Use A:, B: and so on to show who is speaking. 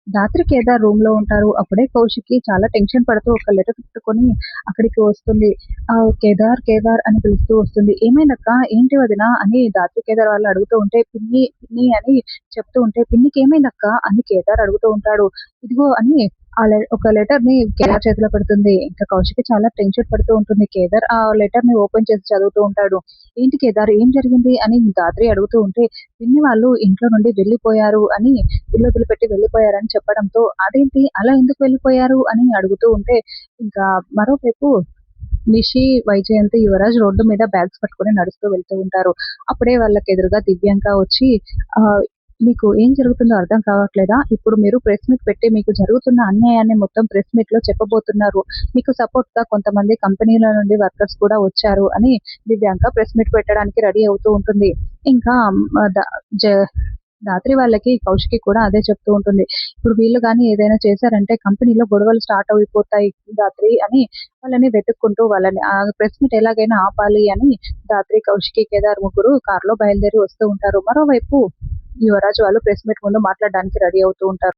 A: రాత్రి కేదార్ రూమ్‌లో ఉంటారు. అప్పుడే కౌశికి చాలా టెన్షన్ పడుతూ ఒక లెటర్ పెట్టుకొని అక్కడికి వస్తుంది. కేదార్, కేదార్ అని పిలుస్తూ వస్తుంది. "ఏమైందక్క? ఏంటి వదిన?" అని రాత్రి కేదార్ వాళ్ళు అడుగుతూ ఉంటే, "పిన్ని, పిన్ని" అని చెప్తూ ఉంటే, "పిన్నికేమైందక్క?" అని కేదార్ అడుగుతూ ఉంటాడు. "ఇదిగో" అని ఒక లెటర్‌ని కేదార్ చేతిలో పెడుతుంది. ఇంకా కౌశికి చాలా టెన్షన్ పడుతూ ఉంటుంది. కేదార్ ఆ లెటర్‌ని ఓపెన్ చేసి చదువుతూ ఉంటాడు. "ఏంటి కేదార్ ఏం జరిగింది?" అని రాత్రి అడుగుతూ ఉంటే, "పిన్ని వాళ్ళు ఇంట్లో నుండి వెళ్ళిపోయారు" అని ఇల్లు వదిలిపెట్టి వెళ్ళిపోయారని చెప్పడంతో, "అదేంటి అలా ఎందుకు వెళ్ళిపోయారు?" అని అడుగుతూ ఉంటే, ఇంకా మరోవైపు నిషి, వైజయంతి, యువరాజ్ రోడ్డు మీద బ్యాగ్స్ పట్టుకొని నడుస్తూ వెళ్తూ ఉంటారు. అప్పుడే వాళ్ళకెదురుగా దివ్యాంక వచ్చి "మీకు ఏం జరుగుతుందో అర్థం కావట్లేదా? ఇప్పుడు మీరు ప్రెస్ మీట్ పెట్టి మీకు జరుగుతున్న అన్యాయాన్ని మొత్తం ప్రెస్ మీట్‌లో చెప్పబోతున్నారు. మీకు సపోర్ట్‌గా కొంతమంది కంపెనీల నుండి వర్కర్స్ కూడా వచ్చారు" అని దివ్యాంక ప్రెస్ మీట్ పెట్టడానికి రెడీ అవుతూ ఉంటుంది. ఇంకా ఆహ్, ద జ రాత్రి వాళ్ళకి కౌశికి కూడా అదే చెప్తూ ఉంటుంది. ఇప్పుడు వీళ్ళు గాని ఏదైనా చేశారంటే కంపెనీలో గొడవలు స్టార్ట్ అయిపోతాయి రాత్రి అని వాళ్ళని వెతుక్కుంటూ వాళ్ళని ప్రెస్ మీట్ ఎలాగైనా ఆపాలి అని రాత్రి కౌశికి, కేదార్ ముగ్గురు కార్‌లో బయలుదేరి వస్తూ ఉంటారు. మరోవైపు యువరాజ్ వాళ్ళు ప్రెస్ మీట్ ముందు మాట్లాడడానికి రెడీ అవుతూ ఉంటారు.